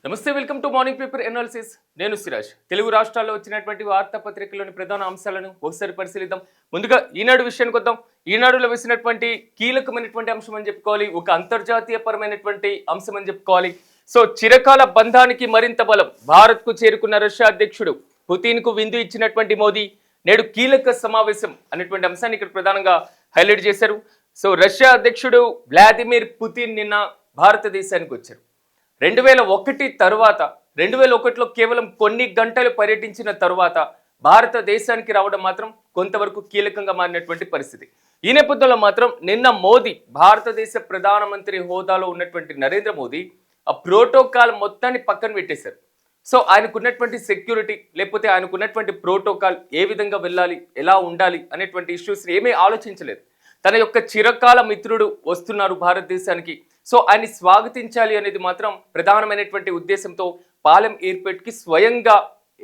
నమస్తే, welcome to morning paper analysis. నేను సిరాజ్. తెలుగు రాష్ట్రాల్లో వచ్చినటువంటి వార్తాపత్రికల్లోని ప్రధాన అంశాలను ఒకసారి పరిశీలిద్దాం. ముందుగా ఈనాడు విషయానికి వద్దాం. ఈనాడులో వేసినటువంటి కీలకమైనటువంటి అంశం అని చెప్పుకోవాలి, ఒక అంతర్జాతీయ పరమైనటువంటి అంశం అని చెప్పుకోవాలి. సో చిరకాల బంధానికి మరింత బలం, భారత్కు చేరుకున్న రష్యా అధ్యక్షుడు పుతిన్కు విందు ఇచ్చినటువంటి మోదీ నేడు కీలక సమావేశం అనేటువంటి అంశాన్ని ఇక్కడ ప్రధానంగా హైలైట్ చేశారు. సో రష్యా అధ్యక్షుడు వ్లాదిమిర్ పుతిన్ నిన్న భారతదేశానికి వచ్చారు. 2001 తరువాత 2001లో కేవలం కొన్ని గంటలు పర్యటించిన తరువాత భారతదేశానికి రావడం మాత్రం కొంతవరకు కీలకంగా మారినటువంటి పరిస్థితి. ఈ నేపథ్యంలో మాత్రం నిన్న మోదీ, భారతదేశ ప్రధానమంత్రి హోదాలో ఉన్నటువంటి నరేంద్ర మోదీ ఆ ప్రోటోకాల్ మొత్తాన్ని పక్కన పెట్టేశారు. సో ఆయనకున్నటువంటి సెక్యూరిటీ, లేకపోతే ఆయనకున్నటువంటి ప్రోటోకాల్ ఏ విధంగా వెళ్ళాలి, ఎలా ఉండాలి అనేటువంటి ఇష్యూస్ ఏమీ ఆలోచించలేదు. తన యొక్క చిరకాల మిత్రుడు వస్తున్నారు భారతదేశానికి, సో ఆయన్ని స్వాగతించాలి అనేది మాత్రం ప్రధానమైనటువంటి ఉద్దేశంతో పాలెం ఎయిర్పోర్ట్కి స్వయంగా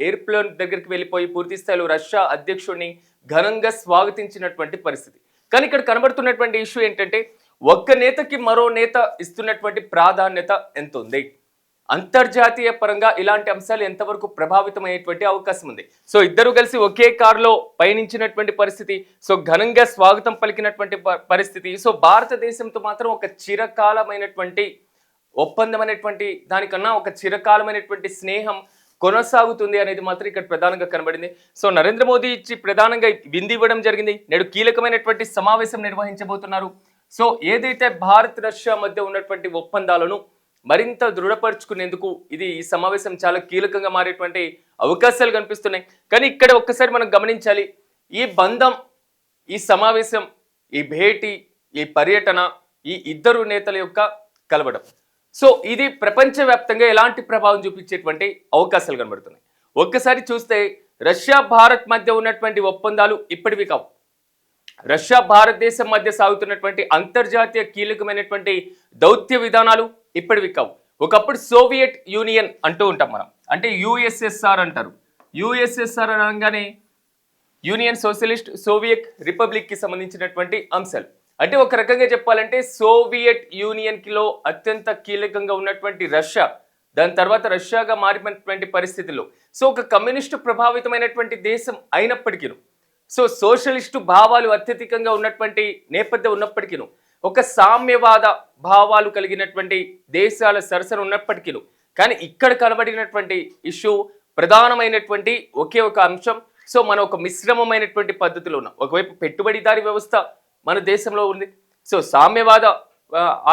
ఎయిర్ప్లేన్ దగ్గరికి వెళ్ళిపోయి పూర్తి స్థాయిలో రష్యా అధ్యక్షుడిని ఘనంగా స్వాగతించినటువంటి పరిస్థితి. కానీ ఇక్కడ కనబడుతున్నటువంటి ఇష్యూ ఏంటంటే, ఒక్క నేతకి మరో నేత ఇస్తున్నటువంటి ప్రాధాన్యత ఎంత ఉంది, అంతర్జాతీయ పరంగా ఇలాంటి అంశాలు ఎంతవరకు ప్రభావితమయ్యేటువంటి అవకాశం ఉంది. సో ఇద్దరు కలిసి ఒకే కారులో పయనించినటువంటి పరిస్థితి, సో ఘనంగా స్వాగతం పలికినటువంటి పరిస్థితి. సో భారతదేశంతో మాత్రం ఒక చిరకాలమైనటువంటి ఒప్పందం అనేటువంటి దానికన్నా ఒక చిరకాలమైనటువంటి స్నేహం కొనసాగుతుంది అనేది మాత్రం ఇక్కడ ప్రధానంగా కనబడింది. సో నరేంద్ర మోదీ ఇచ్చి ప్రధానంగా విందు ఇవ్వడం జరిగింది. నేడు కీలకమైనటువంటి సమావేశం నిర్వహించబోతున్నారు. సో ఏదైతే భారత్ రష్యా మధ్య ఉన్నటువంటి ఒప్పందాలను మరింత దృఢపరుచుకునేందుకు ఈ సమావేశం చాలా కీలకంగా మారేటువంటి అవకాశాలు కనిపిస్తున్నాయి. కానీ ఇక్కడ ఒక్కసారి మనం గమనించాలి, ఈ బంధం, ఈ సమావేశం, ఈ భేటీ, ఈ పర్యటన, ఈ ఇద్దరు నేతల యొక్క కలవడం, సో ఇది ప్రపంచవ్యాప్తంగా ఎలాంటి ప్రభావం చూపించేటువంటి అవకాశాలు కనబడుతున్నాయి. ఒక్కసారి చూస్తే రష్యా భారత్ మధ్య ఉన్నటువంటి ఒప్పందాలు ఇప్పటివి కావు. రష్యా భారతదేశం మధ్య సాగుతున్నటువంటి అంతర్జాతీయ కీలకమైనటువంటి దౌత్య విధానాలు ఇప్పటివి కావు. ఒకప్పుడు సోవియట్ యూనియన్ అంటూ ఉంటాం మనం, అంటే యుఎస్ఎస్ఆర్ అంటారు. యుఎస్ఎస్ఆర్ అనగానే యూనియన్ సోషలిస్ట్ సోవియట్ రిపబ్లిక్కి సంబంధించినటువంటి అంశాలు. అంటే ఒక రకంగా చెప్పాలంటే సోవియట్ యూనియన్కిలో అత్యంత కీలకంగా ఉన్నటువంటి రష్యా, దాని తర్వాత రష్యాగా మారినటువంటి పరిస్థితుల్లో సో ఒక కమ్యూనిస్టు ప్రభావితమైనటువంటి దేశం అయినప్పటికీ, సో సోషలిస్టు భావాలు అత్యధికంగా ఉన్నటువంటి నేపథ్యం ఉన్నప్పటికీ, ఒక సామ్యవాద భావాలు కలిగినటువంటి దేశాల సరసన ఉన్నప్పటికీ, కానీ ఇక్కడ కనబడినటువంటి ఇష్యూ ప్రధానమైనటువంటి ఒకే ఒక అంశం. సో మనం ఒక మిశ్రమమైనటువంటి పద్ధతిలో ఉన్నాం. ఒకవైపు పెట్టుబడిదారీ వ్యవస్థ మన దేశంలో ఉంది, సో సామ్యవాద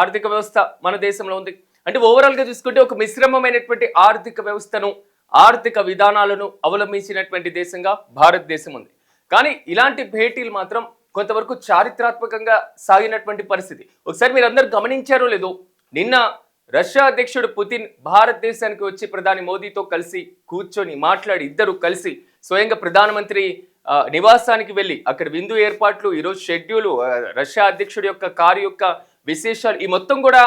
ఆర్థిక వ్యవస్థ మన దేశంలో ఉంది. అంటే ఓవరాల్గా చూసుకుంటే ఒక మిశ్రమమైనటువంటి ఆర్థిక వ్యవస్థను, ఆర్థిక విధానాలను అవలంబించినటువంటి దేశంగా భారతదేశం ఉంది. కానీ ఇలాంటి భేటీలు మాత్రం కొంతవరకు చారిత్రాత్మకంగా సాగినటువంటి పరిస్థితి. ఒకసారి మీరు అందరు గమనించారో లేదో, నిన్న రష్యా అధ్యక్షుడు పుతిన్ భారతదేశానికి వచ్చి ప్రధాని మోదీతో కలిసి కూర్చొని మాట్లాడి, ఇద్దరు కలిసి స్వయంగా ప్రధానమంత్రి నివాసానికి వెళ్ళి అక్కడ విందు ఏర్పాట్లు, ఈరోజు షెడ్యూలు, రష్యా అధ్యక్షుడి యొక్క కారు యొక్క విశేషాలు, ఈ మొత్తం కూడా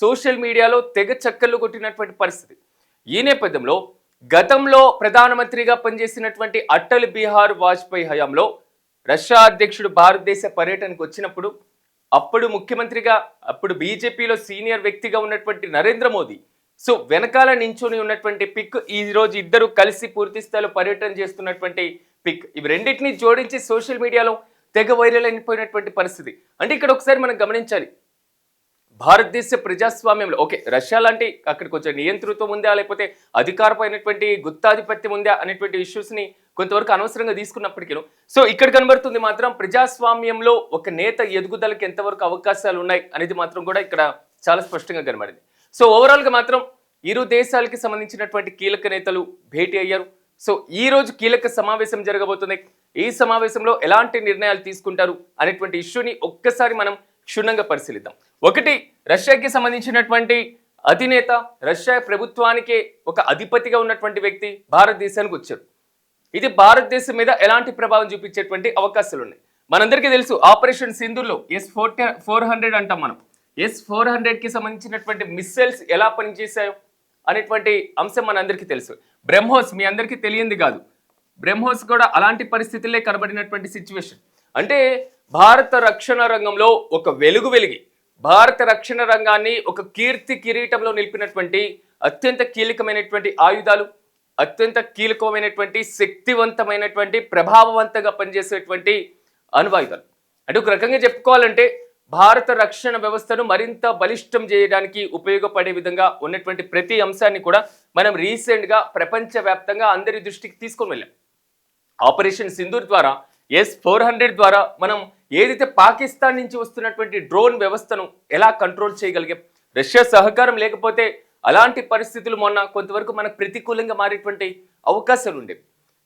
సోషల్ మీడియాలో తెగ చక్కర్లు కొట్టినటువంటి పరిస్థితి. ఈ నేపథ్యంలో గతంలో ప్రధానమంత్రిగా పనిచేసినటువంటి అటల్ బిహారీ వాజ్పేయి హయాంలో రష్యా అధ్యక్షుడు భారతదేశ పర్యటనకు వచ్చినప్పుడు, అప్పుడు ముఖ్యమంత్రిగా, అప్పుడు బీజేపీలో సీనియర్ వ్యక్తిగా ఉన్నటువంటి నరేంద్ర మోదీ సో వెనకాల నించుని ఉన్నటువంటి పిక్, ఈ రోజు ఇద్దరు కలిసి పూర్తి స్థాయిలో పర్యటన చేస్తున్నటువంటి పిక్, ఇవి రెండింటినీ జోడించి సోషల్ మీడియాలో తెగ వైరల్ అయిపోయినటువంటి పరిస్థితి. అంటే ఇక్కడ ఒకసారి మనం గమనించాలి, భారతదేశ ప్రజాస్వామ్యంలో ఓకే రష్యా లాంటి అక్కడ కొంచెం నియంతృత్వం ఉందా, లేకపోతే అధికారమైనటువంటి గుత్తాధిపత్యం ఉందా అనేటువంటి ఇష్యూస్ని కొంతవరకు అనవసరంగా తీసుకున్నప్పటికీ, సో ఇక్కడ కనబడుతుంది మాత్రం ప్రజాస్వామ్యంలో ఒక నేత ఎదుగుదలకి ఎంతవరకు అవకాశాలు ఉన్నాయి అనేది మాత్రం కూడా ఇక్కడ చాలా స్పష్టంగా కనబడింది. సో ఓవరాల్గా మాత్రం ఇరు దేశాలకి సంబంధించినటువంటి కీలక నేతలు భేటీ అయ్యారు. సో ఈ రోజు కీలక సమావేశం జరగబోతుంది. ఈ సమావేశంలో ఎలాంటి నిర్ణయాలు తీసుకుంటారు అనేటువంటి ఇష్యూని ఒక్కసారి మనం క్షుణ్ణంగా పరిశీలిద్దాం. ఒకటి, రష్యాకి సంబంధించినటువంటి అధినేత, రష్యా ప్రభుత్వానికి ఒక అధిపతిగా ఉన్నటువంటి వ్యక్తి భారతదేశానికి వచ్చారు. ఇది భారతదేశం మీద ఎలాంటి ప్రభావం చూపించేటువంటి అవకాశాలు ఉన్నాయి. మనందరికీ తెలుసు, ఆపరేషన్ సింధూర్లో S-400 అంటాం మనం. S-400కి సంబంధించినటువంటి మిస్సైల్స్ ఎలా పనిచేశాయో అనేటువంటి అంశం మనందరికీ తెలుసు. బ్రహ్మోస్ మీ అందరికీ తెలియంది కాదు, బ్రహ్మోస్ కూడా అలాంటి పరిస్థితుల్లో కనబడినటువంటి సిచ్యువేషన్. అంటే భారత రక్షణ రంగంలో ఒక వెలుగు వెలిగి భారత రక్షణ రంగాన్ని ఒక కీర్తి కిరీటంలో నిలిపినటువంటి అత్యంత కీలకమైనటువంటి ఆయుధాలు, అత్యంత కీలకమైనటువంటి శక్తివంతమైనటువంటి ప్రభావవంతంగా పనిచేసేటువంటి అణ్వాయుధాలు. అంటే ఒక రకంగా చెప్పుకోవాలంటే భారత రక్షణ వ్యవస్థను మరింత బలిష్టం చేయడానికి ఉపయోగపడే విధంగా ఉన్నటువంటి ప్రతి అంశాన్ని కూడా మనం రీసెంట్గా ప్రపంచవ్యాప్తంగా అందరి దృష్టికి తీసుకొని వెళ్ళాం. ఆపరేషన్ సింధూర్ ద్వారా S-400 ద్వారా మనం ఏదైతే పాకిస్తాన్ నుంచి వస్తున్నటువంటి డ్రోన్ వ్యవస్థను ఎలా కంట్రోల్ చేయగలిగాం. రష్యా సహకారం లేకపోతే అలాంటి పరిస్థితులు మొన్న కొంతవరకు మనకు ప్రతికూలంగా మారేటువంటి అవకాశాలు ఉండేవి.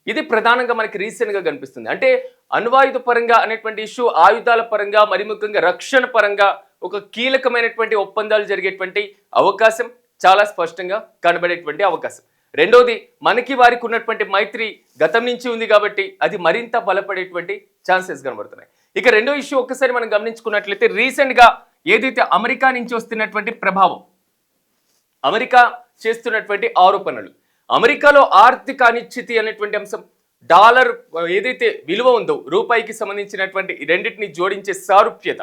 ఇది ప్రధానంగా మనకి రీసెంట్గా కనిపిస్తుంది. అంటే అణ్వాయుధ పరంగా అనేటువంటి ఇష్యూ, ఆయుధాల పరంగా, మరి ముఖ్యంగా రక్షణ పరంగా ఒక కీలకమైనటువంటి ఒప్పందాలు జరిగేటువంటి అవకాశం చాలా స్పష్టంగా కనబడేటువంటి అవకాశం. రెండోది, మనకి వారికి ఉన్నటువంటి మైత్రి గతం నుంచి ఉంది కాబట్టి అది మరింత బలపడేటువంటి ఛాన్సెస్ కనబడుతున్నాయి. ఇక రెండో ఇష్యూ ఒక్కసారి మనం గమనించుకున్నట్లయితే రీసెంట్గా ఏదైతే అమెరికా నుంచి వస్తున్నటువంటి ప్రభావం, అమెరికా చేస్తున్నటువంటి ఆరోపణలు, అమెరికాలో ఆర్థిక అనిశ్చితి అనేటువంటి అంశం, డాలర్ ఏదైతే విలువ ఉందో రూపాయికి సంబంధించినటువంటి రెండింటిని జోడించే సారూప్యత,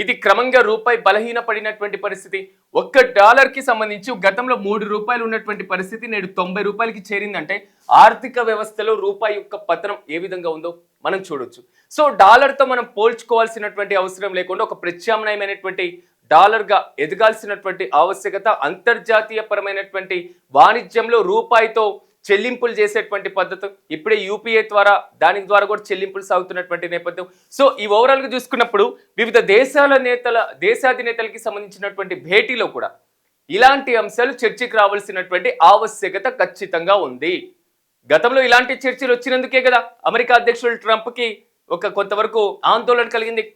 ఇది క్రమంగా రూపాయి బలహీనపడినటువంటి పరిస్థితి. ఒక్క డాలర్కి సంబంధించి గతంలో 3 రూపాయలు ఉన్నటువంటి పరిస్థితి నేడు 90 రూపాయలకి చేరిందంటే ఆర్థిక వ్యవస్థలో రూపాయి యొక్క పతనం ఏ విధంగా ఉందో మనం చూడొచ్చు. సో డాలర్తో మనం పోల్చుకోవాల్సినటువంటి అవసరం లేకుండా ఒక ప్రత్యామ్నాయమైనటువంటి డాలర్గా ఎదగాల్సినటువంటి ఆవశ్యకత, అంతర్జాతీయ పరమైనటువంటి వాణిజ్యంలో రూపాయితో చెల్లింపులు చేసేటువంటి పద్ధతి ఇప్పుడే యూపీఐ ద్వారా దాని ద్వారా కూడా చెల్లింపులు సాగుతున్నటువంటి నేపథ్యం. సో ఈ ఓవరాల్గా చూసుకున్నప్పుడు వివిధ దేశాధినేతలకి సంబంధించినటువంటి భేటీలో కూడా ఇలాంటి అంశాలు చర్చకు రావాల్సినటువంటి ఆవశ్యకత ఖచ్చితంగా ఉంది. గతంలో ఇలాంటి చర్చలు వచ్చినందుకే కదా అమెరికా అధ్యక్షుడు ట్రంప్కి కొంతవరకు ఆందోళన కలిగింది.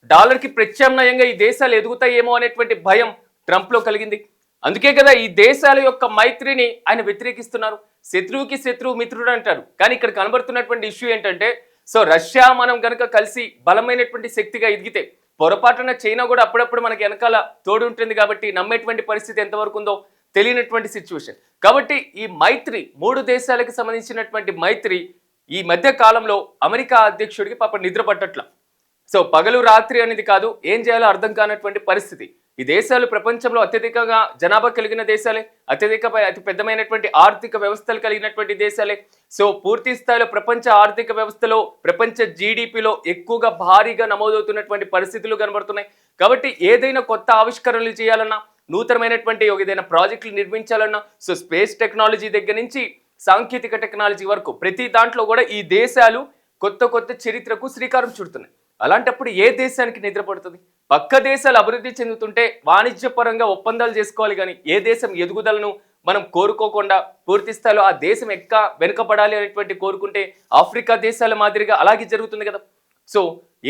డాలర్కి ప్రత్యామ్నాయంగా ఈ దేశాలు ఎదుగుతాయేమో అనేటువంటి భయం ట్రంప్లో కలిగింది. అందుకే కదా ఈ దేశాల యొక్క మైత్రిని ఆయన వ్యతిరేకిస్తున్నారు. శత్రువుకి శత్రువు మిత్రుడు అంటారు. కానీ ఇక్కడ కనబడుతున్నటువంటి ఇష్యూ ఏంటంటే, సో రష్యా మనం కనుక కలిసి బలమైనటువంటి శక్తిగా ఎదిగితే పొరపాటున చైనా కూడా అప్పుడప్పుడు మనకి వెనకాల తోడు ఉంటుంది కాబట్టి నమ్మేటువంటి పరిస్థితి ఎంతవరకు ఉందో తెలియనటువంటి సిచ్యువేషన్. కాబట్టి ఈ మైత్రి, 3 దేశాలకు సంబంధించినటువంటి మైత్రి ఈ మధ్య కాలంలో అమెరికా అధ్యక్షుడికి పాప నిద్ర పట్టట్ల. సో పగలు రాత్రి అనేది కాదు, ఏం చేయాలో అర్థం కానటువంటి పరిస్థితి. ఈ దేశాలు ప్రపంచంలో అత్యధికంగా జనాభా కలిగిన దేశాలే, అతి పెద్దమైనటువంటి ఆర్థిక వ్యవస్థలు కలిగినటువంటి దేశాలే. సో పూర్తి స్థాయిలో ప్రపంచ ఆర్థిక వ్యవస్థలో, ప్రపంచ జీడిపిలో ఎక్కువగా భారీగా నమోదవుతున్నటువంటి పరిస్థితులు కనబడుతున్నాయి. కాబట్టి ఏదైనా కొత్త ఆవిష్కరణలు చేయాలన్నా, నూతనమైనటువంటి ఏదైనా ప్రాజెక్టులు నిర్మించాలన్నా, సో స్పేస్ టెక్నాలజీ దగ్గర నుంచి సాంకేతిక టెక్నాలజీ వరకు ప్రతి దాంట్లో కూడా ఈ దేశాలు కొత్త చరిత్రకు శ్రీకారం చుడుతున్నాయి. అలాంటప్పుడు ఏ దేశానికి నిద్రపడుతుంది? పక్క దేశాలు అభివృద్ధి చెందుతుంటే వాణిజ్యపరంగా ఒప్పందాలు చేసుకోవాలి, కానీ ఏ దేశం ఎదుగుదలను మనం కోరుకోకుండా పూర్తి స్థాయిలో ఆ దేశం వెనుకబడాలి అనేటువంటి కోరుకుంటే ఆఫ్రికా దేశాల మాదిరిగా అలాగే జరుగుతుంది కదా. సో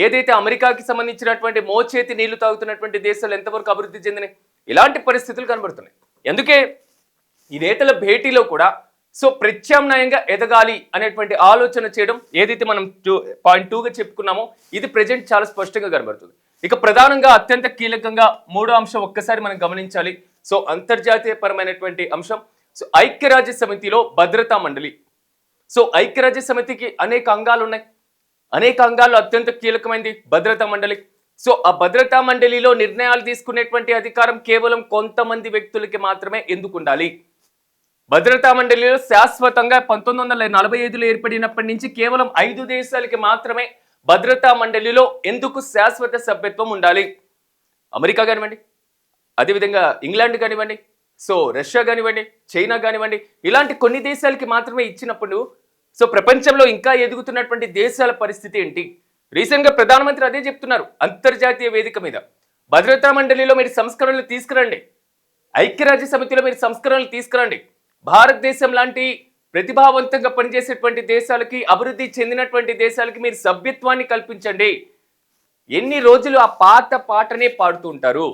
ఏదైతే అమెరికాకి సంబంధించినటువంటి మోచేతి నీళ్లు తాగుతున్నటువంటి దేశాలు ఎంతవరకు అభివృద్ధి చెందినాయి? ఇలాంటి పరిస్థితులు కనబడుతున్నాయి. అందుకే ఈ నేతల భేటీలో కూడా సో ప్రత్యామ్నాయంగా ఎదగాలి అనేటువంటి ఆలోచన చేయడం ఏదైతే మనం పాయింట్ 2గా చెప్పుకున్నామో ఇది ప్రజెంట్ చాలా స్పష్టంగా కనబడుతుంది. ఇక ప్రధానంగా అత్యంత కీలకంగా 3వ అంశం ఒక్కసారి మనం గమనించాలి. సో అంతర్జాతీయ పరమైనటువంటి అంశం, సో ఐక్యరాజ్య సమితిలో భద్రతా మండలి. సో ఐక్యరాజ్య సమితికి అనేక అంగాలు ఉన్నాయి. అనేక అంగాల్లో అత్యంత కీలకమైనది భద్రతా మండలి. సో ఆ భద్రతా మండలిలో నిర్ణయాలు తీసుకునేటువంటి అధికారం కేవలం కొంతమంది వ్యక్తులకి మాత్రమే ఎందుకు ఉండాలి? భద్రతా మండలిలో శాశ్వతంగా 1945లో ఏర్పడినప్పటి నుంచి కేవలం 5 దేశాలకి మాత్రమే భద్రతా మండలిలో ఎందుకు శాశ్వత సభ్యత్వం ఉండాలి? అమెరికా కానివ్వండి, అదేవిధంగా ఇంగ్లాండ్ కానివ్వండి, సో రష్యా కానివ్వండి, చైనా కానివ్వండి, ఇలాంటి కొన్ని దేశాలకి మాత్రమే ఇచ్చినప్పుడు సో ప్రపంచంలో ఇంకా ఎదుగుతున్నటువంటి దేశాల పరిస్థితి ఏంటి? రీసెంట్గా ప్రధానమంత్రి అదే చెప్తున్నారు అంతర్జాతీయ వేదిక మీద. భద్రతా మండలిలో మీరు సంస్కరణలు తీసుకురండి, ఐక్యరాజ్య సమితిలో మీరు సంస్కరణలు తీసుకురండి. భారతదేశం లాంటి ప్రతిభావంతంగా పనిచేసేటువంటి దేశాలకి, అభివృద్ధి చెందినటువంటి దేశాలకి మీరు సభ్యత్వాన్ని కల్పించండి. ఎన్ని రోజులు ఆ పాత పాటనే పాడుతూ ఉంటారు?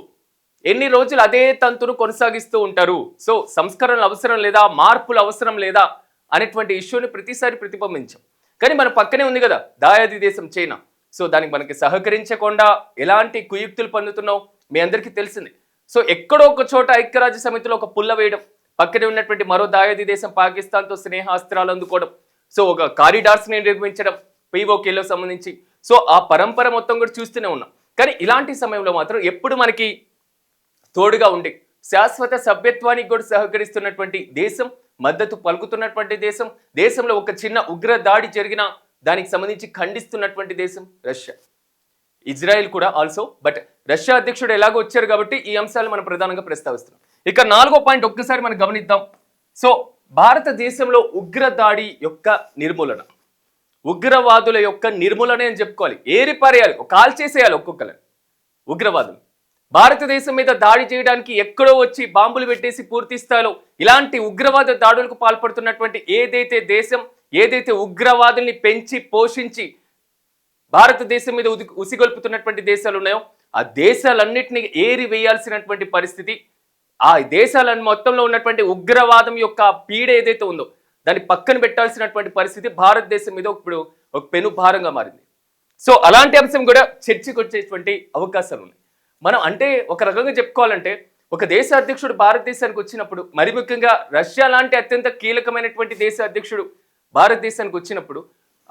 ఎన్ని రోజులు అదే తంతును కొనసాగిస్తూ ఉంటారు? సో సంస్కరణలు అవసరం లేదా, మార్పులు అవసరం లేదా అనేటువంటి ఇష్యూని ప్రతిసారి ప్రతిబింబించాం. కానీ మన పక్కనే ఉంది కదా దాయాది దేశం చైనా. సో దానికి మనకి సహకరించకుండా ఎలాంటి కుయుక్తులు పన్నుతున్నావు మీ అందరికీ తెలిసింది. సో ఎక్కడో ఒక చోట ఐక్యరాజ్య సమితిలో ఒక పుల్ల వేయడం, పక్కనే ఉన్నటువంటి మరో దాయాది దేశం పాకిస్తాన్తో స్నేహాస్త్రాలు అందుకోవడం, సో ఒక కారిడార్స్ని నిర్మించడం పీఓకేలో సంబంధించి. సో ఆ పరంపర మొత్తం కూడా చూస్తూనే ఉన్నాం. కానీ ఇలాంటి సమయంలో మాత్రం ఎప్పుడు మనకి తోడుగా ఉండి శాశ్వత సభ్యత్వానికి కూడా సహకరిస్తున్నటువంటి దేశం, మద్దతు పలుకుతున్నటువంటి దేశం, దేశంలో ఒక చిన్న ఉగ్ర దాడి జరిగినా దానికి సంబంధించి ఖండిస్తున్నటువంటి దేశం రష్యా. ఇజ్రాయెల్ కూడా ఆల్సో. బట్ రష్యా అధ్యక్షుడు ఎలాగో వచ్చారు కాబట్టి ఈ అంశాలు మనం ప్రధానంగా ప్రస్తావిస్తున్నాం. ఇక 4వ పాయింట్ ఒక్కసారి మనం గమనిద్దాం. సో భారతదేశంలో ఉగ్ర దాడి యొక్క నిర్మూలన, ఉగ్రవాదుల యొక్క నిర్మూలన అని చెప్పుకోవాలి. ఏరిపారేయాలి, కాల్ చేసేయాలి ఒక్కొక్కరు ఉగ్రవాదులు. భారతదేశం మీద దాడి చేయడానికి ఎక్కడో వచ్చి బాంబులు పెట్టేసి పూర్తి స్థాయిలో ఇలాంటి ఉగ్రవాద దాడులకు పాల్పడుతున్నటువంటి ఏదైతే దేశం, ఏదైతే ఉగ్రవాదుల్ని పెంచి పోషించి భారతదేశం మీద ఉసిగొల్పుతున్నటువంటి దేశాలు ఉన్నాయో ఆ దేశాలన్నింటినీ ఏరి వేయాల్సినటువంటి పరిస్థితి, ఆ దేశాల మొత్తంలో ఉన్నటువంటి ఉగ్రవాదం యొక్క పీడ ఏదైతే ఉందో దాన్ని పక్కన పెట్టాల్సినటువంటి పరిస్థితి భారతదేశం మీద ఇప్పుడు ఒక పెను భారంగా మారింది. సో అలాంటి అంశం కూడా చర్చకు వచ్చేటువంటి అవకాశాలు ఉన్నాయి. మనం అంటే ఒక రకంగా చెప్పుకోవాలంటే ఒక దేశ అధ్యక్షుడు భారతదేశానికి వచ్చినప్పుడు, మరి ముఖ్యంగా రష్యా లాంటి అత్యంత కీలకమైనటువంటి దేశ అధ్యక్షుడు భారతదేశానికి వచ్చినప్పుడు,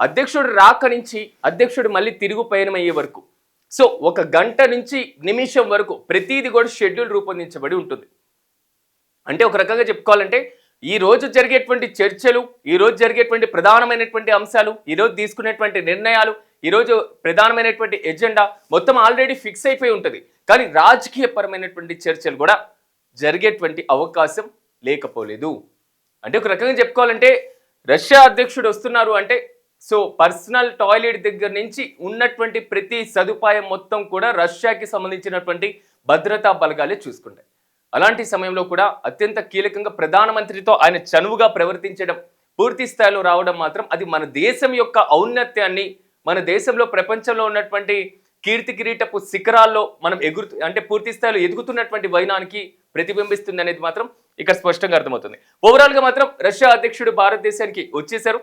అధ్యక్షుడు రాక నుంచి అధ్యక్షుడు మళ్ళీ తిరుగు పయనమయ్యే వరకు, సో 1 గంట నుంచి నిమిషం వరకు ప్రతిదీ కూడా షెడ్యూల్ రూపొందించబడి ఉంటుంది. అంటే ఒక రకంగా చెప్పుకోవాలంటే ఈ రోజు జరిగేటువంటి చర్చలు, ఈ రోజు జరిగేటువంటి ప్రధానమైనటువంటి అంశాలు, ఈ రోజు తీసుకునేటువంటి నిర్ణయాలు, ఈ రోజు ప్రధానమైనటువంటి ఎజెండా మొత్తం ఆల్రెడీ ఫిక్స్ అయిపోయి ఉంటుంది. కానీ రాజకీయపరమైనటువంటి చర్చలు కూడా జరిగేటువంటి అవకాశం లేకపోలేదు. అంటే ఒక రకంగా చెప్పుకోవాలంటే రష్యా అధ్యక్షుడు వస్తున్నారు అంటే సో పర్సనల్ టాయిలెట్ దగ్గర నుంచి ఉన్నటువంటి ప్రతి సదుపాయం మొత్తం కూడా రష్యాకి సంబంధించినటువంటి భద్రతా బలగాలే చూసుకుంటాయి. అలాంటి సమయంలో కూడా అత్యంత కీలకంగా ప్రధానమంత్రితో ఆయన చనువుగా ప్రవర్తించడం, పూర్తి స్థాయిలో రావడం మాత్రం అది మన దేశం యొక్క ఔన్నత్యాన్ని, మన దేశంలో ప్రపంచంలో ఉన్నటువంటి కీర్తి కిరీటపు శిఖరాల్లో మనం అంటే పూర్తి స్థాయిలో ఎదుగుతున్నటువంటి వైనానికి ప్రతిబింబిస్తుంది అనేది మాత్రం ఇక్కడ స్పష్టంగా అర్థమవుతుంది. ఓవరాల్ గా మాత్రం రష్యా అధ్యక్షుడు భారతదేశానికి వచ్చేశారు.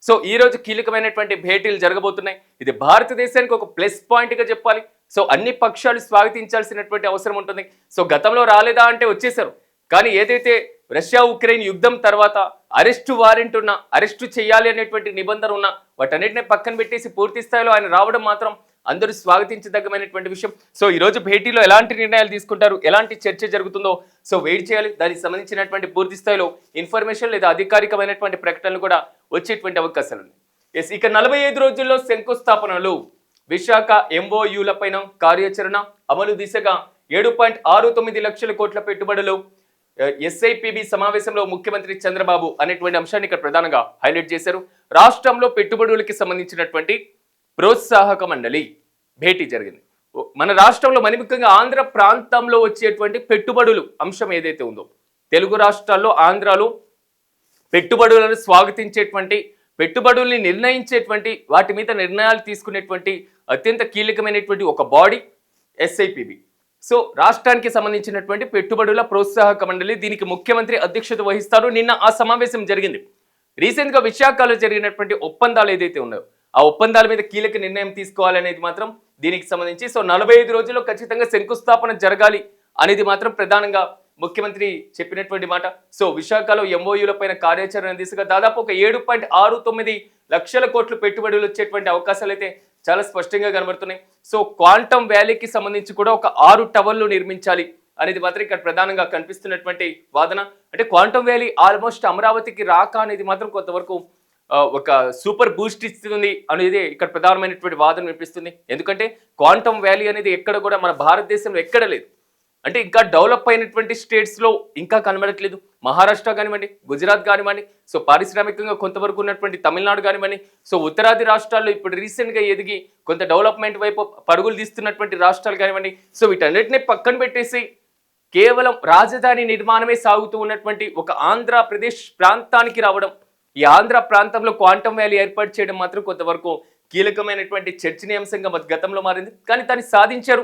సో ఈ రోజు కీలకమైనటువంటి భేటీలు జరగబోతున్నాయి. ఇది భారతదేశానికి ఒక ప్లస్ పాయింట్ గా చెప్పాలి. సో అన్ని పక్షాలు స్వాగతించాల్సినటువంటి అవసరం ఉంటుంది. సో గతంలో రాలేదా అంటే వచ్చేసారు. కానీ ఏదైతే రష్యా ఉక్రెయిన్ యుద్ధం తర్వాత అరెస్టు వారెంట్ ఉన్నా, అరెస్టు చేయాలి అనేటువంటి నిబంధన ఉన్నా వాటన్నిటిని పక్కన పెట్టేసి పూర్తి స్థాయిలో ఆయన రావడం మాత్రం అందరూ స్వాగతించదగ్గమైనటువంటి విషయం. సో ఈ రోజు భేటీలో ఎలాంటి నిర్ణయాలు తీసుకుంటారు, ఎలాంటి చర్చ జరుగుతుందో సో వెయిట్ చేయాలి. దానికి సంబంధించినటువంటి పూర్తి స్థాయిలో ఇన్ఫర్మేషన్ లేదా అధికారికమైనటువంటి ప్రకటనలు కూడా వచ్చేటువంటి అవకాశాలు ఉన్నాయి. ఎస్, ఇక 45 రోజుల్లో శంకుస్థాపనలు, విశాఖ ఎంఓయూలపైన కార్యాచరణ అమలు దిశగా 7.69 లక్షల కోట్ల పెట్టుబడులు, ఎస్ఐపిబి సమావేశంలో ముఖ్యమంత్రి చంద్రబాబు అనేటువంటి అంశాన్ని ఇక్కడ ప్రధానంగా హైలైట్ చేశారు. రాష్ట్రంలో పెట్టుబడులకి సంబంధించినటువంటి ప్రోత్సాహక మండలి భేటీ జరిగింది. మన రాష్ట్రంలో మరి ముఖ్యంగా ఆంధ్ర ప్రాంతంలో వచ్చేటువంటి పెట్టుబడులు అంశం ఏదైతే ఉందో, తెలుగు రాష్ట్రాల్లో ఆంధ్రాలో పెట్టుబడులను స్వాగతించేటువంటి, పెట్టుబడుల్ని నిర్ణయించేటువంటి, వాటి మీద నిర్ణయాలు తీసుకునేటువంటి అత్యంత కీలకమైనటువంటి ఒక బాడీ ఎస్ఐపిబి. సో రాష్ట్రానికి సంబంధించినటువంటి పెట్టుబడుల ప్రోత్సాహక మండలి, దీనికి ముఖ్యమంత్రి అధ్యక్షత వహిస్తారు. నిన్న ఆ సమావేశం జరిగింది. రీసెంట్గా విశాఖలో జరిగినటువంటి ఒప్పందాలు ఏదైతే ఉన్నాయో ఆ ఒప్పందాల మీద కీలక నిర్ణయం తీసుకోవాలనేది మాత్రం దీనికి సంబంధించి సో 45 రోజుల్లో ఖచ్చితంగా శంకుస్థాపన జరగాలి అనేది మాత్రం ప్రధానంగా ముఖ్యమంత్రి చెప్పినటువంటి మాట. సో విశాఖలో ఎంఓయూల పైన కార్యాచరణ దిశగా దాదాపు ఒక 7.69 లక్షల కోట్లు పెట్టుబడులు వచ్చేటువంటి అవకాశాలు అయితే చాలా స్పష్టంగా కనబడుతున్నాయి. సో క్వాంటమ్ వ్యాలీకి సంబంధించి కూడా ఒక 6 టవర్లు నిర్మించాలి అనేది మాత్రం ఇక్కడ ప్రధానంగా కనిపిస్తున్నటువంటి వాదన. అంటే క్వాంటమ్ వ్యాలీ ఆల్మోస్ట్ అమరావతికి రాక అనేది మాత్రం కొంతవరకు ఒక సూపర్ బూస్ట్ ఇస్తుంది అనేది ఇక్కడ ప్రధానమైనటువంటి వాదన వినిపిస్తుంది. ఎందుకంటే క్వాంటమ్ వ్యాలీ అనేది ఎక్కడ కూడా మన భారతదేశంలో ఎక్కడ లేదు. అంటే ఇంకా డెవలప్ అయినటువంటి స్టేట్స్లో ఇంకా కనబడట్లేదు. మహారాష్ట్ర కానివ్వండి, గుజరాత్ కానివ్వండి, సో పారిశ్రామికంగా కొంతవరకు ఉన్నటువంటి తమిళనాడు కానివ్వండి, సో ఉత్తరాది రాష్ట్రాల్లో ఇప్పుడు రీసెంట్గా ఎదిగి కొంత డెవలప్మెంట్ వైపు పరుగులు తీస్తున్నటువంటి రాష్ట్రాలు కానివ్వండి, సో వీటన్నిటిని పక్కన పెట్టేసి కేవలం రాజధాని నిర్మాణమే సాగుతూ ఉన్నటువంటి ఒక ఆంధ్రప్రదేశ్ ప్రాంతానికి రావడం, ఈ ఆంధ్ర ప్రాంతంలో క్వాంటమ్ వ్యాలీ ఏర్పాటు చేయడం మాత్రం కొంతవరకు కీలకమైనటువంటి చర్చనీయాంశంగా గతంలో మారింది. కానీ దాన్ని సాధించారు,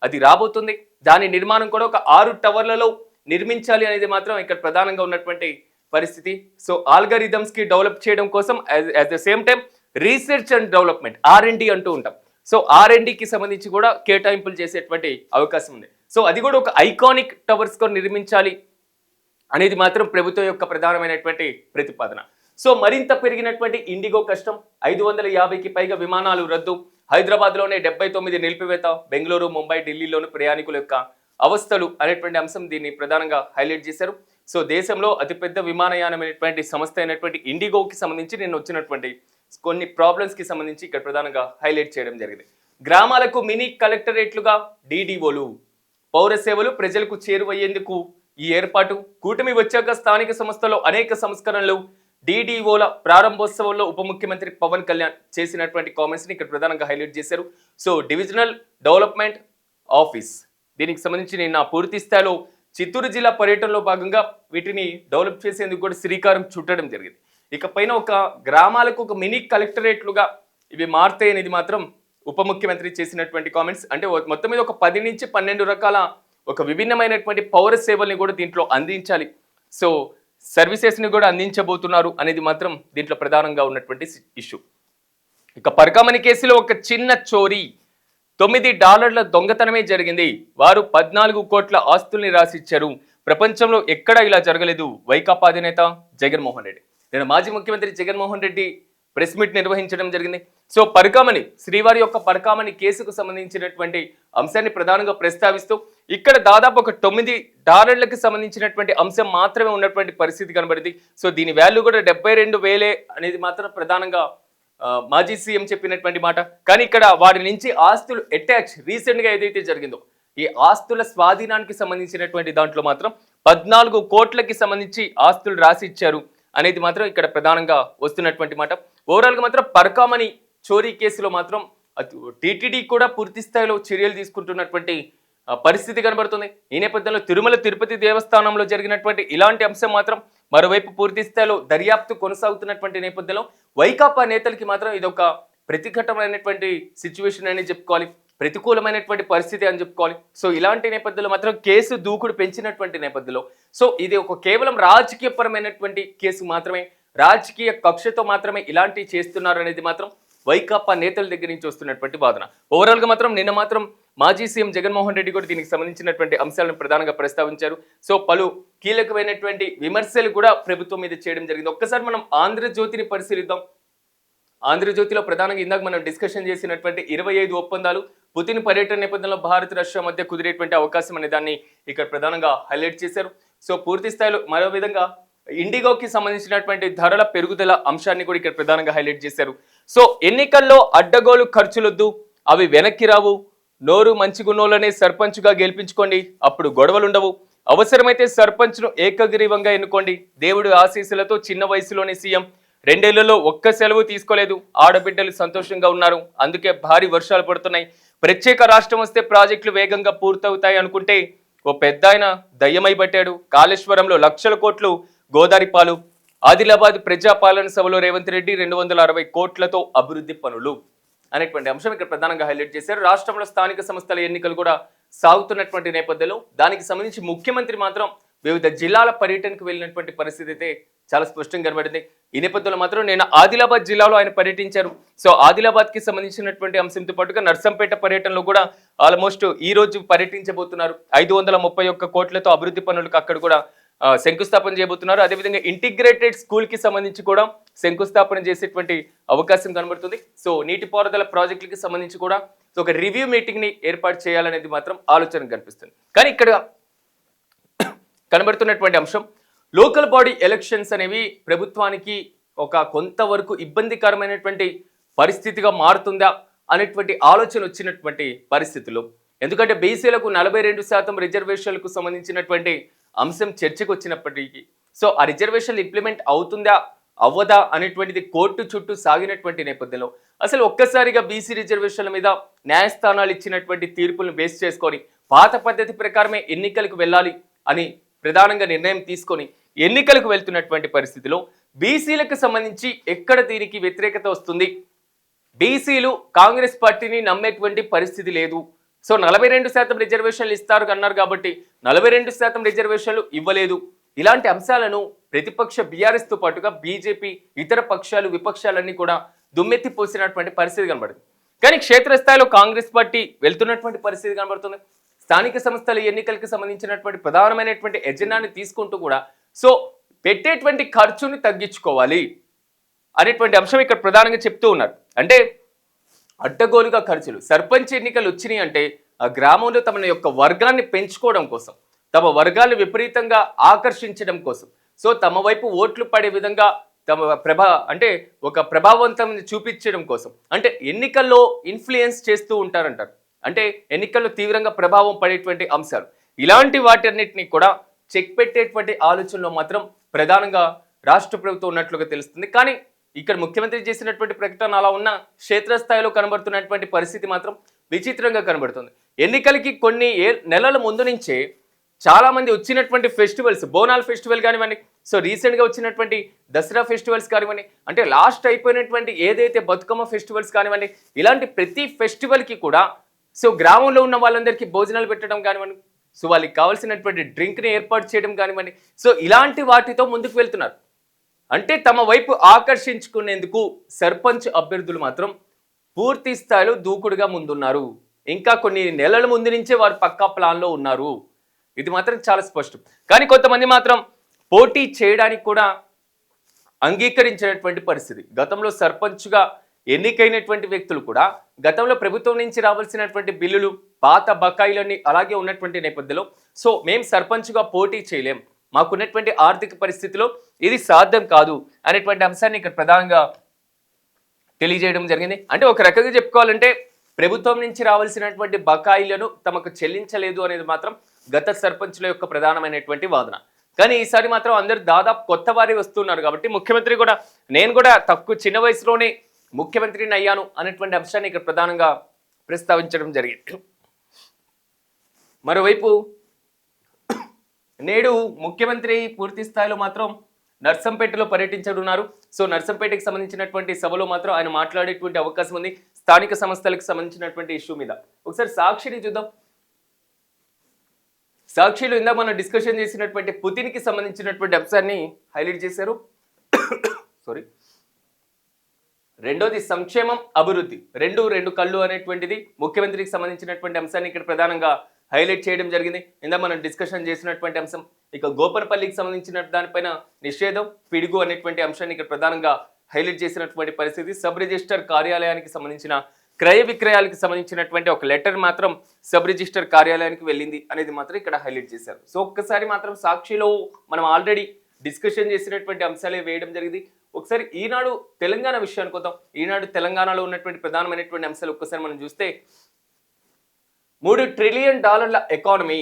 అది రాబోతుంది. దాని నిర్మాణం కూడా ఒక 6 టవర్లలో నిర్మించాలి అనేది మాత్రం ఇక్కడ ప్రధానంగా ఉన్నటువంటి పరిస్థితి. సో ఆల్గరిథమ్స్ కి డెవలప్ చేయడం కోసం at the same time research and development R&D అంటూ ఉంటాం. సో R&Dకి సంబంధించి కూడా కేటాయింపులు చేసేటువంటి అవకాశం ఉంది. సో అది కూడా ఒక ఐకానిక్ టవర్స్ గా నిర్మించాలి అనేది మాత్రం ప్రభుత్వం యొక్క ప్రధానమైనటువంటి ప్రతిపాదన. సో మరింత పెరిగినటువంటి ఇండిగో కష్టం, 550కి పైగా విమానాలు రద్దు, హైదరాబాద్లోనే 79 నిలిపివేత, బెంగళూరు, ముంబై, ఢిల్లీలోని ప్రయాణికుల యొక్క అవస్థలు అనేటువంటి అంశం దీన్ని ప్రధానంగా హైలైట్ చేశారు. సో దేశంలో అతిపెద్ద విమానయానమైనటువంటి సంస్థ అయినటువంటి ఇండిగోకి సంబంధించి నిన్న వచ్చినటువంటి కొన్ని ప్రాబ్లమ్స్కి సంబంధించి ఇక్కడ ప్రధానంగా హైలైట్ చేయడం జరిగింది. గ్రామాలకు మినీ కలెక్టరేట్లుగా డీడీఓలు, పౌర సేవలు ప్రజలకు చేరువయ్యేందుకు ఈ ఏర్పాటు. కూటమి వచ్చాక స్థానిక సంస్థల్లో అనేక సంస్కరణలు. డీడీఓల ప్రారంభోత్సవంలో ఉప ముఖ్యమంత్రి పవన్ కళ్యాణ్ చేసినటువంటి కామెంట్స్ని ఇక్కడ ప్రధానంగా హైలైట్ చేశారు. సో డివిజనల్ డెవలప్మెంట్ ఆఫీస్ దీనికి సంబంధించి నిన్న పూర్తి స్థాయిలో చిత్తూరు జిల్లా పర్యటనలో భాగంగా వీటిని డెవలప్ చేసేందుకు కూడా శ్రీకారం చుట్టడం జరిగింది. ఇకపైన ఒక గ్రామాలకు ఒక మినీ కలెక్టరేట్లుగా ఇవి మారుతాయి అనేది మాత్రం ఉప ముఖ్యమంత్రి చేసినటువంటి కామెంట్స్. అంటే మొత్తం మీద ఒక 10 నుంచి 12 రకాల ఒక విభిన్నమైనటువంటి పౌర సేవల్ని కూడా దీంట్లో అందించాలి. సో సర్వీసెస్ని కూడా అందించబోతున్నారు అనేది మాత్రం దీంట్లో ప్రధానంగా ఉన్నటువంటి ఇష్యూ. ఇక పరకామణి కేసులో ఒక చిన్న చోరీ, $9 దొంగతనమే జరిగింది. వారు 14 కోట్ల ఆస్తుల్ని రాసిచ్చారు. ప్రపంచంలో ఎక్కడా ఇలా జరగలేదు. వైకాపా అధినేత జగన్మోహన్ రెడ్డి. నేను మాజీ ముఖ్యమంత్రి జగన్మోహన్ రెడ్డి ప్రెస్ మీట్ నిర్వహించడం జరిగింది. సో పరకామణి శ్రీవారి యొక్క పరకామణి కేసుకు సంబంధించినటువంటి అంశాన్ని ప్రధానంగా ప్రస్తావిస్తూ ఇక్కడ దాదాపు ఒక $9కి సంబంధించినటువంటి అంశం మాత్రమే ఉన్నటువంటి పరిస్థితి కనబడింది. సో దీని వాల్యూ కూడా 72,000 అనేది మాత్రం ప్రధానంగా మాజీ సీఎం చెప్పినటువంటి మాట. కానీ ఇక్కడ వారి నుంచి ఆస్తులు అటాచ్ రీసెంట్గా ఏదైతే జరిగిందో ఈ ఆస్తుల స్వాధీనానికి సంబంధించినటువంటి దాంట్లో మాత్రం 14 కోట్లకి సంబంధించి ఆస్తులు రాసి ఇచ్చారు అనేది మాత్రం ఇక్కడ ప్రధానంగా వస్తున్నటువంటి మాట. ఓవరాల్గా మాత్రం పరకామణి చోరీ కేసులో మాత్రం టీటీడీ కూడా పూర్తి స్థాయిలో చర్యలు తీసుకుంటున్నటువంటి పరిస్థితి కనబడుతుంది. ఈ నేపథ్యంలో తిరుమల తిరుపతి దేవస్థానంలో జరిగినటువంటి ఇలాంటి అంశం మాత్రం మరోవైపు పూర్తి స్థాయిలో దర్యాప్తు కొనసాగుతున్నటువంటి నేపథ్యంలో వైకాపా నేతలకి మాత్రం ఇదొక ప్రతిఘటమైనటువంటి సిచ్యువేషన్ అని చెప్పుకోవాలి, ప్రతికూలమైనటువంటి పరిస్థితి అని చెప్పుకోవాలి. సో ఇలాంటి నేపథ్యంలో మాత్రం కేసు దూకుడు పెంచినటువంటి నేపథ్యంలో సో ఇది ఒక కేవలం రాజకీయపరమైనటువంటి కేసు మాత్రమే, రాజకీయ కక్షతో మాత్రమే ఇలాంటివి చేస్తున్నారు అనేది మాత్రం వైకాపా నేతల దగ్గర నుంచి వస్తున్నటువంటి వాదన. ఓవరాల్గా మాత్రం నిన్న మాత్రం మాజీ సీఎం జగన్మోహన్ రెడ్డి కూడా దీనికి సంబంధించినటువంటి అంశాలను ప్రధానంగా ప్రస్తావించారు. సో పలు కీలకమైనటువంటి విమర్శలు కూడా ప్రభుత్వం మీద చేయడం జరిగింది. ఒక్కసారి మనం ఆంధ్రజ్యోతిని పరిశీలిద్దాం. ఆంధ్రజ్యోతిలో ప్రధానంగా ఇందాక మనం డిస్కషన్ చేసినటువంటి 25 ఒప్పందాలు పుతిన్ పర్యటన నేపథ్యంలో భారత్ రష్యా మధ్య కుదిరేటువంటి అవకాశం అనే దాన్ని ఇక్కడ ప్రధానంగా హైలైట్ చేశారు. సో పూర్తి స్థాయిలో మరో విధంగా ఇండిగోకి సంబంధించినటువంటి ధరల పెరుగుదల అంశాన్ని కూడా ఇక్కడ ప్రధానంగా హైలైట్ చేశారు. సో ఎన్నికల్లో అడ్డగోలు ఖర్చులొద్దు, అవి వెనక్కి రావు. నోరు మంచిగున్నోళ్ళనే సర్పంచ్గా గెలిపించుకోండి, అప్పుడు గొడవలుండవు. అవసరమైతే సర్పంచ్ను ఏకగ్రీవంగా ఎన్నుకోండి. దేవుడి ఆశీస్సులతో చిన్న వయసులోనే సీఎం. 2 ఏళ్లలో ఒక్క సెలవు తీసుకోలేదు. ఆడబిడ్డలు సంతోషంగా ఉన్నారు, అందుకే భారీ వర్షాలు పడుతున్నాయి. ప్రత్యేక రాష్ట్రం వస్తే ప్రాజెక్టులు వేగంగా పూర్తవుతాయి అనుకుంటే ఓ పెద్ద ఆయన దయ్యమై పట్టాడు. కాళేశ్వరంలో లక్షల కోట్లు గోదావరి పాలు. ఆదిలాబాద్ ప్రజాపాలన సభలో రేవంత్ రెడ్డి 260 కోట్లతో అభివృద్ధి పనులు అనేటువంటి అంశం ఇక్కడ ప్రధానంగా హైలైట్ చేశారు. రాష్ట్రంలో స్థానిక సంస్థల ఎన్నికలు కూడా సాగుతున్నటువంటి నేపథ్యంలో దానికి సంబంధించి ముఖ్యమంత్రి మాత్రం వివిధ జిల్లాల పర్యటనకు వెళ్ళినటువంటి పరిస్థితి అయితే చాలా స్పష్టంగా కనబడింది. ఈ నేపథ్యంలో మాత్రం నేను ఆదిలాబాద్ జిల్లాలో ఆయన పర్యటించారు. సో ఆదిలాబాద్కి సంబంధించినటువంటి అంశంతో పాటుగా నర్సంపేట పర్యటనలో కూడా ఆల్మోస్ట్ ఈ రోజు పర్యటించబోతున్నారు. 531 కోట్లతో అభివృద్ధి పనులకు అక్కడ కూడా శంకుస్థాపన చేయబోతున్నారు. అదేవిధంగా ఇంటిగ్రేటెడ్ స్కూల్కి సంబంధించి కూడా శంకుస్థాపన చేసేటువంటి అవకాశం కనబడుతుంది. సో నీటిపారుదల ప్రాజెక్టులకి సంబంధించి కూడా ఒక రివ్యూ మీటింగ్ని ఏర్పాటు చేయాలనేది మాత్రం ఆలోచన కనిపిస్తుంది. కానీ ఇక్కడ కనబడుతున్నటువంటి అంశం లోకల్ బాడీ ఎలక్షన్స్ అనేవి ప్రభుత్వానికి ఒక కొంతవరకు ఇబ్బందికరమైనటువంటి పరిస్థితిగా మారుతుందా అనేటువంటి ఆలోచన వచ్చినటువంటి పరిస్థితులు. ఎందుకంటే బీసీలకు 42% రిజర్వేషన్లకు సంబంధించినటువంటి అంశం చర్చకు వచ్చినప్పటికీ సో ఆ రిజర్వేషన్లు ఇంప్లిమెంట్ అవుతుందా అవ్వదా అనేటువంటిది కోర్టు చుట్టూ సాగినటువంటి నేపథ్యంలో అసలు ఒక్కసారిగా బీసీ రిజర్వేషన్ల మీద న్యాయస్థానాలు ఇచ్చినటువంటి తీర్పులను బేస్ చేసుకొని పాత పద్ధతి ప్రకారమే ఎన్నికలకు వెళ్ళాలి అని ప్రధానంగా నిర్ణయం తీసుకొని ఎన్నికలకు వెళ్తున్నటువంటి పరిస్థితిలో బీసీలకు సంబంధించి ఎక్కడ దీనికి వ్యతిరేకత వస్తుంది? బీసీలు కాంగ్రెస్ పార్టీని నమ్మేటువంటి పరిస్థితి లేదు. సో 42% రిజర్వేషన్లు ఇస్తారు అన్నారు కాబట్టి 42% రిజర్వేషన్లు ఇవ్వలేదు. ఇలాంటి అంశాలను ప్రతిపక్ష బీఆర్ఎస్తో పాటుగా బీజేపీ ఇతర పక్షాలు విపక్షాలన్నీ కూడా దుమ్మెత్తిపోసినటువంటి పరిస్థితి కనబడుతుంది. కానీ క్షేత్రస్థాయిలో కాంగ్రెస్ పార్టీ వెళ్తున్నటువంటి పరిస్థితి కనబడుతుంది. స్థానిక సంస్థల ఎన్నికలకు సంబంధించినటువంటి ప్రధానమైనటువంటి ఎజెండాని తీసుకుంటూ కూడా సో పెట్టేటువంటి ఖర్చుని తగ్గించుకోవాలి అనేటువంటి అంశం ఇక్కడ ప్రధానంగా చెప్తూ ఉన్నారు. అంటే అడ్డగోలుగా ఖర్చులు సర్పంచ్ ఎన్నికలు వచ్చినాయి అంటే ఆ గ్రామంలో తమ యొక్క వర్గాన్ని పెంచుకోవడం కోసం, తమ వర్గాన్ని విపరీతంగా ఆకర్షించడం కోసం, సో తమ వైపు ఓట్లు పడే విధంగా తమ అంటే ఒక ప్రభావవంతం చూపించడం కోసం, అంటే ఎన్నికల్లో ఇన్ఫ్లుయెన్స్ చేస్తూ ఉంటారంటారు. అంటే ఎన్నికల్లో తీవ్రంగా ప్రభావం పడేటువంటి అంశాలు, ఇలాంటి వాటన్నిటిని కూడా చెక్ పెట్టేటువంటి ఆలోచనలో మాత్రం ప్రధానంగా రాష్ట్ర ప్రభుత్వం ఉన్నట్లుగా తెలుస్తుంది. కానీ ఇక్కడ ముఖ్యమంత్రి చేసినటువంటి ప్రకటన అలా ఉన్న క్షేత్రస్థాయిలో కనబడుతున్నటువంటి పరిస్థితి మాత్రం విచిత్రంగా కనబడుతుంది. ఎన్నికలకి కొన్ని నెలల ముందు నుంచే చాలా మంది వచ్చినటువంటి ఫెస్టివల్స్, బోనాల్ ఫెస్టివల్ కానివ్వండి, సో రీసెంట్గా వచ్చినటువంటి దసరా ఫెస్టివల్స్ కానివ్వండి, అంటే లాస్ట్ అయిపోయినటువంటి ఏదైతే బతుకమ్మ ఫెస్టివల్స్ కానివ్వండి, ఇలాంటి ప్రతి ఫెస్టివల్కి కూడా సో గ్రామంలో ఉన్న వాళ్ళందరికీ భోజనాలు పెట్టడం కానివ్వండి, సో వాళ్ళకి కావాల్సినటువంటి డ్రింక్ని ఏర్పాటు చేయడం కానివ్వండి, సో ఇలాంటి వాటితో ముందుకు వెళ్తున్నారు. అంటే తమ వైపు ఆకర్షించుకునేందుకు సర్పంచ్ అభ్యర్థులు మాత్రం పూర్తి స్థాయిలో దూకుడుగా ముందున్నారు. ఇంకా కొన్ని నెలల ముందు నుంచే వారు పక్కా ప్లాన్లో ఉన్నారు. ఇది మాత్రం చాలా స్పష్టం. కానీ కొంతమంది మాత్రం పోటీ చేయడానికి కూడా అంగీకరించినటువంటి పరిస్థితి. గతంలో సర్పంచ్గా ఎన్నికైనటువంటి వ్యక్తులు కూడా గతంలో ప్రభుత్వం నుంచి రావాల్సినటువంటి బిల్లులు, పాత బకాయిలన్నీ అలాగే ఉన్నటువంటి నేపథ్యంలో సో మేము సర్పంచ్గా పోటీ చేయలేం, మాకున్నటువంటి ఆర్థిక పరిస్థితిలో ఇది సాధ్యం కాదు అనేటువంటి అంశాన్ని ఇక్కడ ప్రధానంగా తెలియజేయడం జరిగింది. అంటే ఒక రకంగా చెప్పుకోవాలంటే ప్రభుత్వం నుంచి రావాల్సినటువంటి బకాయిలను తమకు చెల్లించలేదు అనేది మాత్రం గత సర్పంచ్ల యొక్క ప్రధానమైనటువంటి వాదన. కానీ ఈసారి మాత్రం అందరూ దాదాపు కొత్త వారి వస్తున్నారు కాబట్టి ముఖ్యమంత్రి కూడా నేను కూడా చిన్న వయసులోనే ముఖ్యమంత్రిని అయ్యాను అనేటువంటి అంశాన్ని ఇక్కడ ప్రధానంగా ప్రస్తావించడం జరిగింది. మరోవైపు నేడు ముఖ్యమంత్రి పూర్తి స్థాయిలో మాత్రం నర్సంపేటలో పర్యటించనున్నారు. సో నర్సంపేటకి సంబంధించినటువంటి సభలో మాత్రం ఆయన మాట్లాడేటువంటి అవకాశం ఉంది స్థానిక సంస్థలకు సంబంధించినటువంటి ఇష్యూ మీద. ఒకసారి సాక్షిని చూద్దాం. సాక్షిలో ఇందాక మనం డిస్కషన్ చేసినటువంటి పుతిన్కి సంబంధించినటువంటి అంశాన్ని హైలైట్ చేశారు. సారీ, రెండోది సంక్షేమం, అభివృద్ధి, రెండు కళ్ళు అనేటువంటిది ముఖ్యమంత్రికి సంబంధించినటువంటి అంశాన్ని ఇక్కడ ప్రధానంగా హైలైట్ చేయడం జరిగింది. ఇందాక మనం డిస్కషన్ చేసినటువంటి అంశం. ఇక గోపనపల్లికి సంబంధించిన దానిపైన నిషేధం, పిడుగు అనేటువంటి అంశాన్ని ఇక్కడ ప్రధానంగా హైలైట్ చేసినటువంటి పరిస్థితి. సబ్ రిజిస్టర్ కార్యాలయానికి సంబంధించిన క్రయ విక్రయాలకు సంబంధించినటువంటి ఒక లెటర్ మాత్రం సబ్ రిజిస్టర్ కార్యాలయానికి వెళ్ళింది అనేది మాత్రం ఇక్కడ హైలైట్ చేశారు. సో ఒక్కసారి మాత్రం సాక్షిలో మనం ఆల్రెడీ డిస్కషన్ చేసినటువంటి అంశాలే వేయడం జరిగింది. ఒకసారి ఈనాడు తెలంగాణ విషయానికి వద్దాం. ఈనాడు తెలంగాణలో ఉన్నటువంటి ప్రధానమైనటువంటి అంశాలు ఒక్కసారి మనం చూస్తే, $3 ట్రిలియన్ ఎకానమీ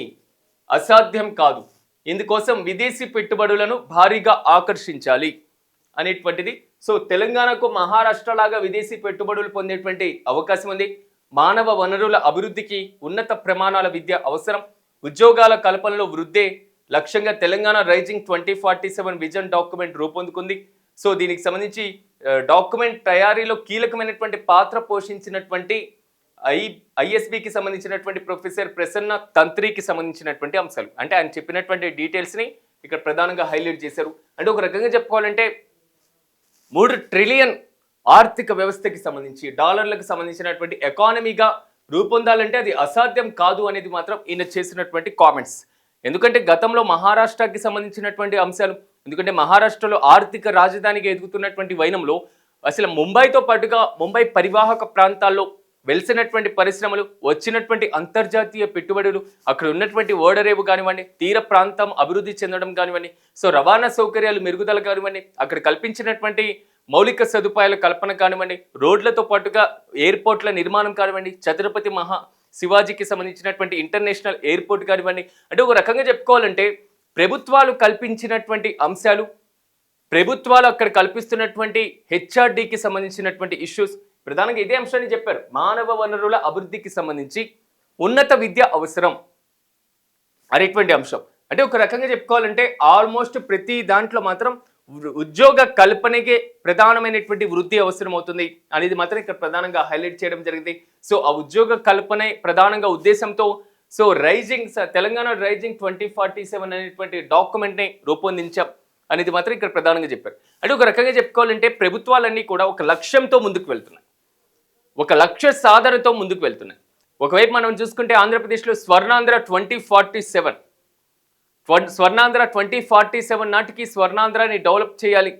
అసాధ్యం కాదు, ఇందుకోసం విదేశీ పెట్టుబడులను భారీగా ఆకర్షించాలి అనేటువంటిది. సో తెలంగాణకు మహారాష్ట్ర లాగా విదేశీ పెట్టుబడులు పొందేటువంటి అవకాశం ఉంది. మానవ వనరుల అభివృద్ధికి ఉన్నత ప్రమాణాల విద్య అవసరం. ఉద్యోగాల కల్పనలో వృద్ధే లక్ష్యంగా తెలంగాణ రైజింగ్ 2047 విజన్ డాక్యుమెంట్ రూపొందుకుంది. సో దీనికి సంబంధించి డాక్యుమెంట్ తయారీలో కీలకమైనటువంటి పాత్ర పోషించినటువంటి ఐఎస్బికి సంబంధించినటువంటి ప్రొఫెసర్ ప్రసన్న తంత్రికి సంబంధించినటువంటి అంశాలు, అంటే ఆయన చెప్పినటువంటి డీటెయిల్స్ని ఇక్కడ ప్రధానంగా హైలైట్ చేశారు. అంటే ఒక రకంగా చెప్పుకోవాలంటే 3 ట్రిలియన్ ఆర్థిక వ్యవస్థకి సంబంధించి డాలర్లకు సంబంధించినటువంటి ఎకానమీగా రూపొందాలంటే అది అసాధ్యం కాదు అనేది మాత్రం ఈయన చేసినటువంటి కామెంట్స్. ఎందుకంటే గతంలో మహారాష్ట్రకి సంబంధించినటువంటి అంశాలు, ఎందుకంటే మహారాష్ట్రలో ఆర్థిక రాజధానిగా ఎదుగుతున్నటువంటి వైనంలో అసలు ముంబైతో పాటుగా ముంబై పరివాహక ప్రాంతాల్లో వెలిసినటువంటి పరిశ్రమలు, వచ్చినటువంటి అంతర్జాతీయ పెట్టుబడులు, అక్కడ ఉన్నటువంటి ఓడరేవు కానివ్వండి, తీర ప్రాంతం అభివృద్ధి చెందడం కానివ్వండి, సో రవాణా సౌకర్యాలు మెరుగుదల కానివ్వండి, అక్కడ కల్పించినటువంటి మౌలిక సదుపాయాల కల్పన కానివ్వండి, రోడ్లతో పాటుగా ఎయిర్పోర్ట్ల నిర్మాణం కానివ్వండి, ఛత్రపతి శివాజీకి సంబంధించినటువంటి ఇంటర్నేషనల్ ఎయిర్పోర్ట్ కానివ్వండి, అంటే ఒక రకంగా చెప్పుకోవాలంటే ప్రభుత్వాలు కల్పించినటువంటి అంశాలు, ప్రభుత్వాలు అక్కడ కల్పిస్తున్నటువంటి హెచ్ఆర్డీకి సంబంధించినటువంటి ఇష్యూస్, ప్రధానంగా ఇదే అంశాన్ని చెప్పారు. మానవ వనరుల అభివృద్ధికి సంబంధించి ఉన్నత విద్య అవసరం అనేటువంటి అంశం. అంటే ఒక రకంగా చెప్పుకోవాలంటే ఆల్మోస్ట్ ప్రతి దాంట్లో మాత్రం ఉద్యోగ కల్పనకే ప్రధానమైనటువంటి వృద్ధి అవసరం అవుతుంది అనేది మాత్రం ఇక్కడ ప్రధానంగా హైలైట్ చేయడం జరిగింది. సో ఆ ఉద్యోగ కల్పనే ప్రధానంగా ఉద్దేశంతో సో తెలంగాణ రైజింగ్ 2047 అనేటువంటి డాక్యుమెంట్ని రూపొందించాం అనేది మాత్రం ఇక్కడ ప్రధానంగా చెప్పారు. అంటే ఒక రకంగా చెప్పుకోవాలంటే ప్రభుత్వాలన్నీ కూడా ఒక లక్ష్యంతో ముందుకు వెళ్తున్నాయి, ఒక లక్ష్య సాధనతో ముందుకు వెళ్తున్నాయి. ఒకవైపు మనం చూసుకుంటే ఆంధ్రప్రదేశ్లో స్వర్ణాంధ్ర 2047 నాటికి స్వర్ణాంధ్రాని డెవలప్ చేయాలి,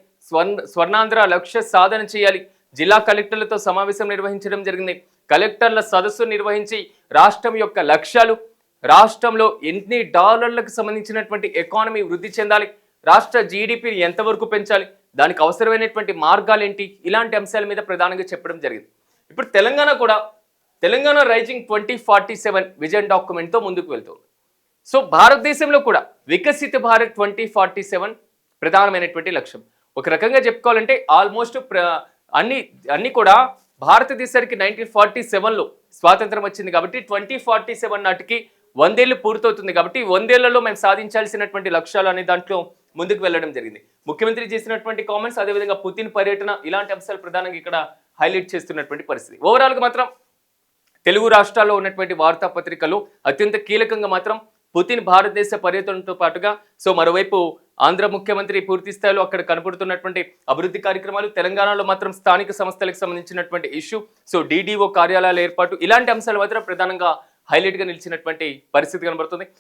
స్వర్ణాంధ్ర లక్ష్య సాధన చేయాలి. జిల్లా కలెక్టర్లతో సమావేశం నిర్వహించడం జరిగింది. కలెక్టర్ల సదస్సు నిర్వహించి రాష్ట్రం యొక్క లక్ష్యాలు, రాష్ట్రంలో ఎన్ని డాలర్లకు సంబంధించినటువంటి ఎకానమీ వృద్ధి చెందాలి, రాష్ట్ర జీడిపిని ఎంతవరకు పెంచాలి, దానికి అవసరమైనటువంటి మార్గాలు ఏంటి, ఇలాంటి అంశాల మీద ప్రధానంగా చెప్పడం జరిగింది. ఇప్పుడు తెలంగాణ రైజింగ్ 2047 విజన్ డాక్యుమెంట్తో ముందుకు వెళ్తుంది. సో భారతదేశంలో కూడా వికసిత భారత్ 2047 ప్రధానమైనటువంటి లక్ష్యం. ఒక రకంగా చెప్పుకోవాలంటే ఆల్మోస్ట్ అన్ని కూడా భారతదేశానికి 1947లో స్వాతంత్రం వచ్చింది కాబట్టి 2047 నాటికి 100 ఏళ్ళు పూర్తవుతుంది కాబట్టి 100 ఏళ్లలో మేము సాధించాల్సినటువంటి లక్ష్యాలు అనే దాంట్లో ముందుకు వెళ్ళడం జరిగింది. ముఖ్యమంత్రి చేసినటువంటి కామెంట్స్, అదేవిధంగా పుతిన్ పర్యటన, ఇలాంటి అంశాలు ప్రధానంగా ఇక్కడ హైలైట్ చేస్తున్నటువంటి పరిస్థితి. ఓవరాల్గా మాత్రం తెలుగు రాష్ట్రాల్లో ఉన్నటువంటి వార్తాపత్రికలు అత్యంత కీలకంగా మాత్రం పుతిన్ భారతదేశ పర్యటనతో పాటుగా మరోవైపు ఆంధ్ర ముఖ్యమంత్రి పూర్తి స్థాయిలో అక్కడ కనపడుతున్నటువంటి అభివృద్ధి కార్యక్రమాలు, తెలంగాణలో మాత్రం స్థానిక సంస్థలకు సంబంధించినటువంటి ఇష్యూ, డిడిఓ కార్యాలయాల ఏర్పాటు, ఇలాంటి అంశాలు మాత్రం ప్రధానంగా హైలైట్గా నిలిచినటువంటి పరిస్థితి కనబడుతుంది.